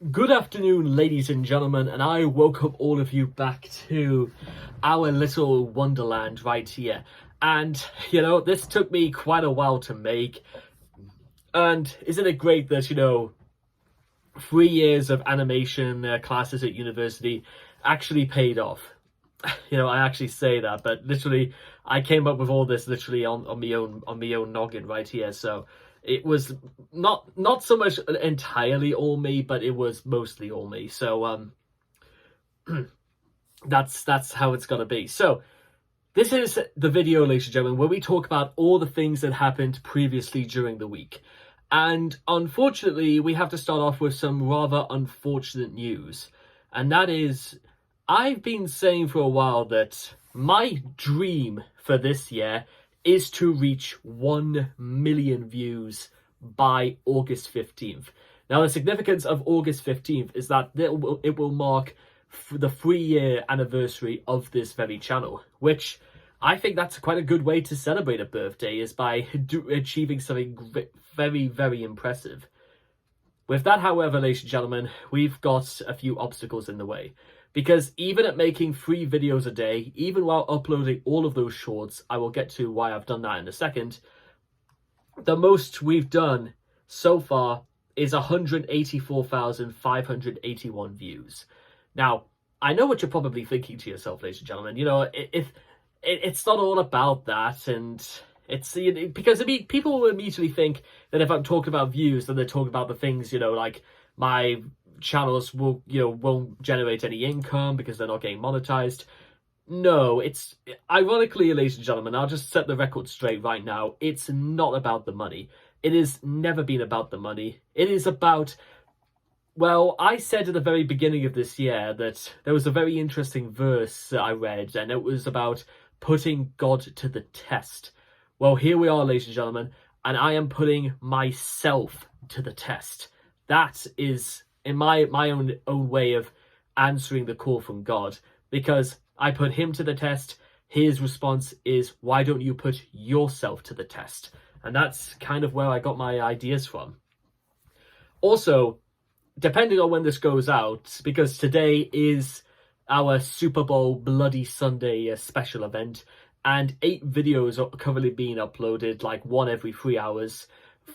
Good afternoon, ladies and gentlemen, and I welcome all of you back to our little wonderland right here. And, this took me quite a while to make. And isn't it great that, 3 years of animation classes at university actually paid off? I actually say that, but literally, I came up with all this literally on my own noggin right here. So it was not so much entirely all me, but it was mostly all me. So that's how it's gonna be. So this is the video, ladies and gentlemen, where we talk about all the things that happened previously during the week. And unfortunately, we have to start off with some rather unfortunate news. And that is, I've been saying for a while that my dream for this year is to reach 1 million views by August 15th. Now, the significance of August 15th is that it will mark the 3-year anniversary of this very channel, which I think that's quite a good way to celebrate a birthday, is by achieving something very, very impressive. With that, however, ladies and gentlemen, we've got a few obstacles in the way. Because even at making 3 videos a day, even while uploading all of those shorts, I will get to why I've done that in a second, the most we've done so far is 184,581 views. Now, I know what you're probably thinking to yourself, ladies and gentlemen. If it's not all about that, and it's because people will immediately think that if I'm talking about views, then they're talking about the things, like my channels won't generate any income because they're not getting monetized. No, it's ironically, ladies and gentlemen, I'll just set the record straight right now. It's not about the money. It has never been about the money. It is about, well, I said at the very beginning of this year that there was a very interesting verse that I read, and it was about putting God to the test. Well, here we are, ladies and gentlemen, and I am putting myself to the test. That is, in my own way of answering the call from God, because I put him to the test. His response is, why don't you put yourself to the test? And that's kind of where I got my ideas from. Also, depending on when this goes out, because today is our Super Bowl Bloody Sunday special event, and 8 videos are currently being uploaded, like one every 3 hours.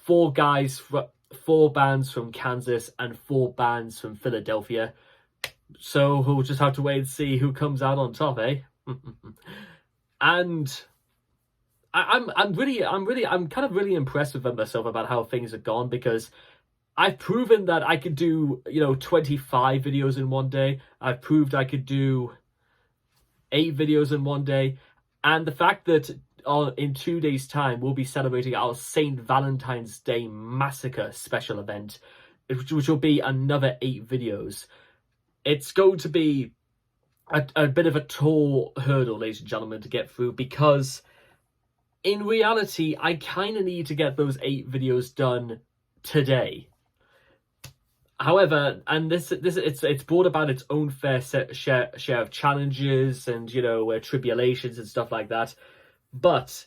4 bands from Kansas and 4 bands from Philadelphia. So we'll just have to wait and see who comes out on top, eh? And I'm kind of really impressed with myself about how things have gone, because I've proven that I could do 25 videos in one day. I've proved I could do 8 videos in one day, and the fact that in 2 days' time we'll be celebrating our St. Valentine's Day Massacre special event, which will be another 8 videos. It's going to be a bit of a tall hurdle, ladies and gentlemen, to get through, because in reality, I kind of need to get those 8 videos done today. However, and it's brought about its own fair share of challenges and tribulations and stuff like that. But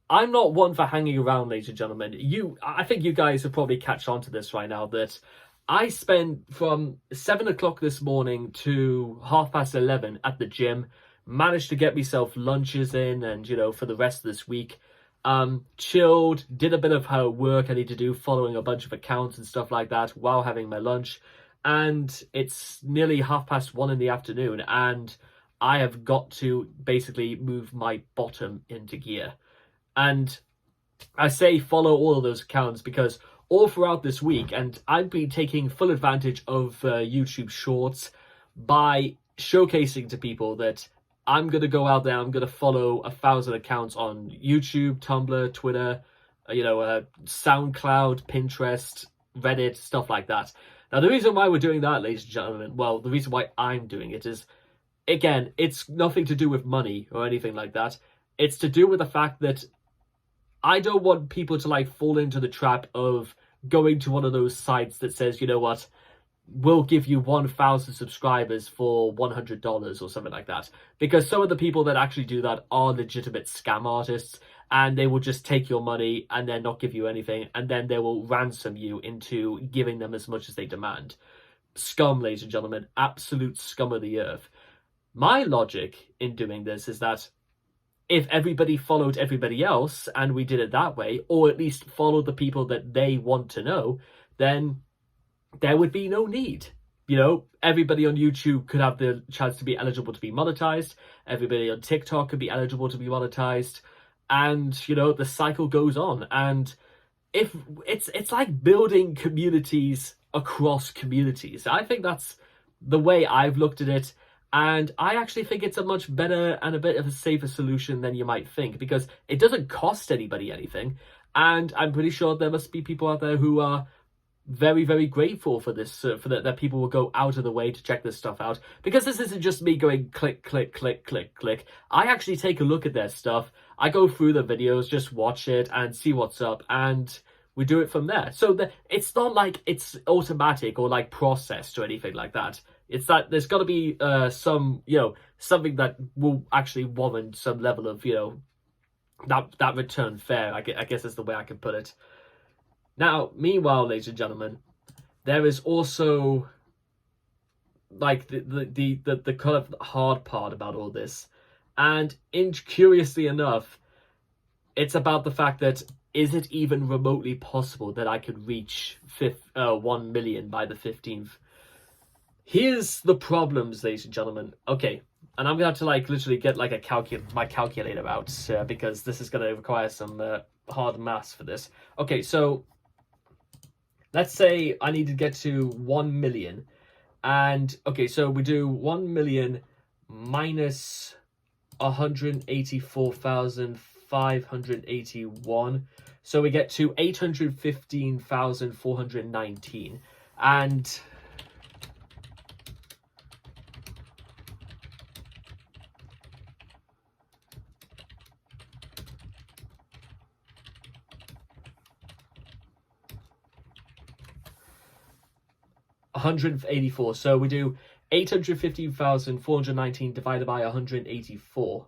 I'm not one for hanging around, ladies and gentlemen. I think you guys have probably catch on to this right now, that I spent from 7 o'clock this morning to 11:30 at the gym, managed to get myself lunches in, and for the rest of this week, chilled, did a bit of work I need to do, following a bunch of accounts and stuff like that while having my lunch, and it's nearly 1:30 in the afternoon, and I have got to basically move my bottom into gear. And I say follow all of those accounts because all throughout this week, and I've been taking full advantage of YouTube Shorts by showcasing to people that I'm going to go out there, I'm going to follow 1,000 accounts on YouTube, Tumblr, Twitter, SoundCloud, Pinterest, Reddit, stuff like that. Now, the reason why we're doing that, ladies and gentlemen, well, the reason why I'm doing it is, again, it's nothing to do with money or anything like that. It's to do with the fact that I don't want people to fall into the trap of going to one of those sites that says, you know what, we'll give you 1,000 subscribers for $100 or something like that. Because some of the people that actually do that are legitimate scam artists, and they will just take your money and then not give you anything, and then they will ransom you into giving them as much as they demand. Scum, ladies and gentlemen, absolute scum of the earth. My logic in doing this is that if everybody followed everybody else and we did it that way, or at least followed the people that they want to know, then there would be no need. You know, everybody on YouTube could have the chance to be eligible to be monetized. Everybody on TikTok could be eligible to be monetized. And, you know, the cycle goes on. And if it's like building communities across communities. I think that's the way I've looked at it. And I actually think it's a much better and a bit of a safer solution than you might think, because it doesn't cost anybody anything. And I'm pretty sure there must be people out there who are very, very grateful for this, for that people will go out of the way to check this stuff out, because this isn't just me going click, click, click, click, click. I actually take a look at their stuff. I go through the videos, just watch it and see what's up, and we do it from there. So it's not like it's automatic or like processed or anything like that. It's that there's got to be some, you know, something that will actually warrant some level of, you know, that return fair, I guess is the way I can put it. Now, meanwhile, ladies and gentlemen, there is also like the kind of hard part about all this. And curiously enough, it's about the fact that, is it even remotely possible that I could reach 1 million by the 15th? Here's the problems, ladies and gentlemen. Okay, and I'm going to have to like literally get like my calculator out because this is going to require some hard maths for this. Okay, so let's say I need to get to 1 million. And okay, so we do 1 million minus 184,581. So we get to 815,419. And 184. So we do 815,419 divided by 184.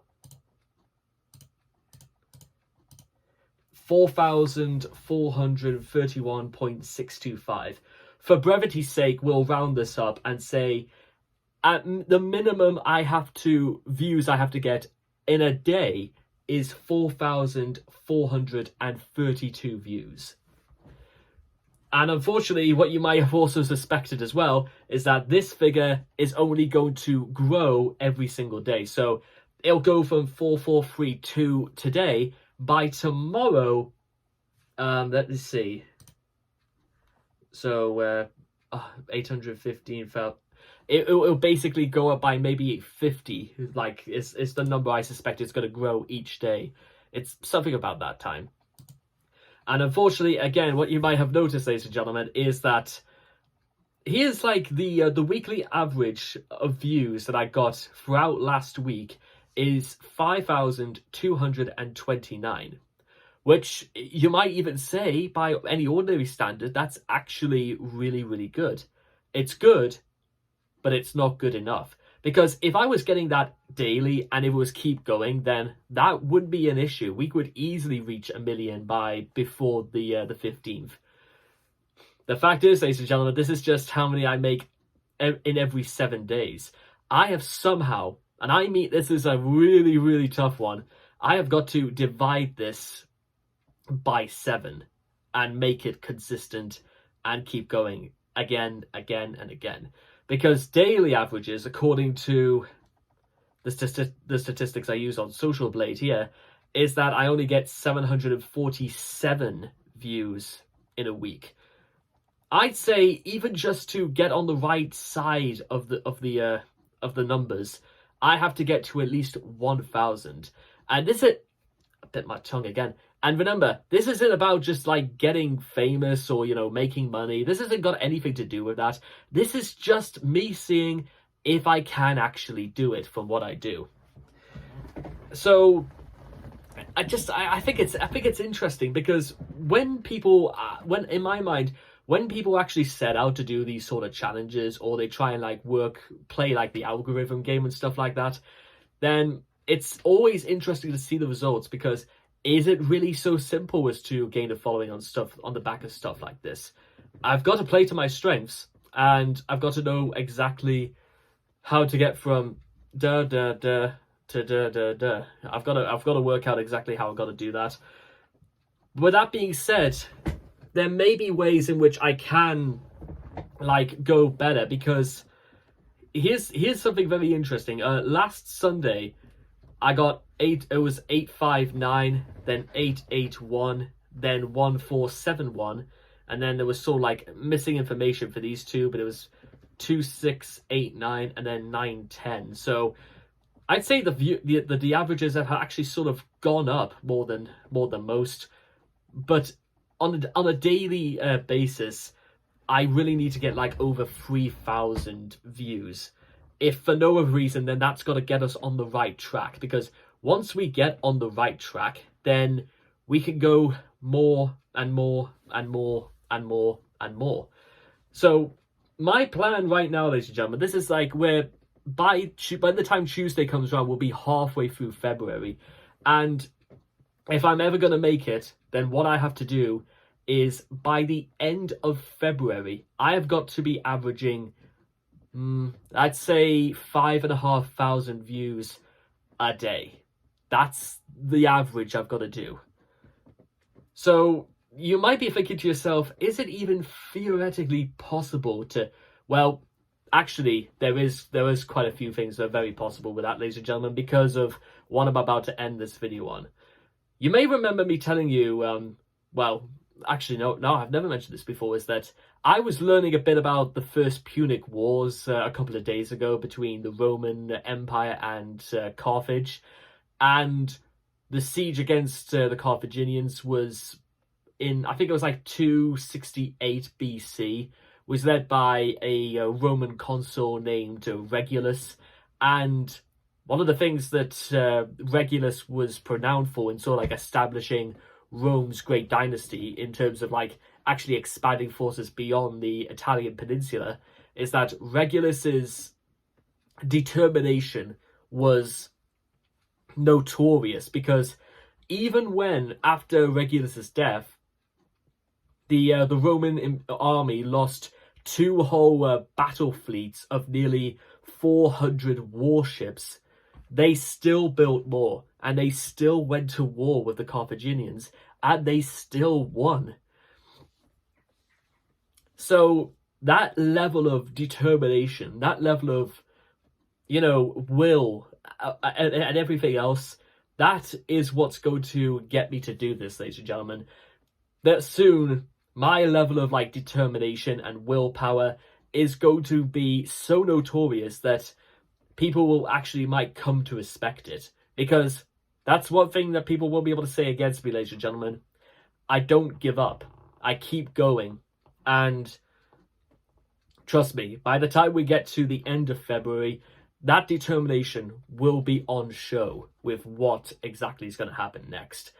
4,431.625. For brevity's sake, we'll round this up and say at the minimum views I have to get in a day is 4,432 views. And unfortunately, what you might have also suspected as well is that this figure is only going to grow every single day. So it'll go from 4,432 today. By tomorrow, let's see. So 815,000. It'll basically go up by maybe 50. Like it's the number I suspect it's going to grow each day. It's something about that time. And unfortunately, again, what you might have noticed, ladies and gentlemen, is that here's like the weekly average of views that I got throughout last week is 5,229, which you might even say by any ordinary standard, that's actually really, really good. It's good, but it's not good enough. Because if I was getting that daily and it was keep going, then that wouldn't be an issue. We could easily reach 1 million before the 15th. The fact is, ladies and gentlemen, this is just how many I make in every 7 days. I have somehow, and I mean this is a really, really tough one, I have got to divide this by 7 and make it consistent and keep going again, and again. Because daily averages, according to the statistics I use on Social Blade here, is that I only get 747 views in a week. I'd say even just to get on the right side of the numbers, I have to get to at least 1,000. And this is a bit my tongue again. And remember, this isn't about just like getting famous or, you know, making money. This hasn't got anything to do with that. This is just me seeing if I can actually do it from what I do. So I think it's interesting because when people, in my mind, when people actually set out to do these sort of challenges or they try and like play like the algorithm game and stuff like that, then it's always interesting to see the results because is it really so simple as to gain a following on the back of stuff like this? I've got to play to my strengths, and I've got to know exactly how to get from da da da to da da da. I've got to work out exactly how I've got to do that. With that being said, there may be ways in which I can like go better, because here's something very interesting. Last Sunday I got 859, then 881, then 1471, and then there was sort of like missing information for these two, but it was 2689 and then 910. So I'd say the averages have actually sort of gone up more than most, but on a daily basis, I really need to get like over 3,000 views. If for no other reason, then that's got to get us on the right track, because once we get on the right track, then we can go more and more and more and more and more. So my plan right now, ladies and gentlemen, this is like where by the time Tuesday comes around, we'll be halfway through February. And if I'm ever going to make it, then what I have to do is by the end of February, I have got to be averaging, I'd say 5,500 views a day. That's the average I've got to do. So you might be thinking to yourself, is it even theoretically possible to, well, actually, there is quite a few things that are very possible with that, ladies and gentlemen, because of what I'm about to end this video on. You may remember me telling you, well, actually, no, I've never mentioned this before, is that I was learning a bit about the First Punic Wars a couple of days ago between the Roman Empire and Carthage, and the siege against the Carthaginians was in, I think it was like 268 BC, was led by a Roman consul named Regulus, and one of the things that Regulus was renowned for in sort of like establishing Rome's great dynasty in terms of like actually expanding forces beyond the Italian peninsula is that Regulus's determination was notorious, because even when after Regulus's death the Roman army lost two whole battle fleets of nearly 400 warships, they still built more, and they still went to war with the Carthaginians, and they still won. So that level of determination, that level of, will and everything else, that is what's going to get me to do this, ladies and gentlemen. That soon, my level of like determination and willpower is going to be so notorious that people will actually might come to respect it. Because that's one thing that people won't be able to say against me, ladies and gentlemen. I don't give up. I keep going. And trust me, by the time we get to the end of February, that determination will be on show with what exactly is going to happen next.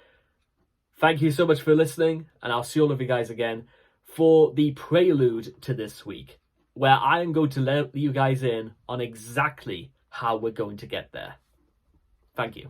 Thank you so much for listening, and I'll see all of you guys again for the prelude to this week, where I am going to let you guys in on exactly how we're going to get there. Thank you.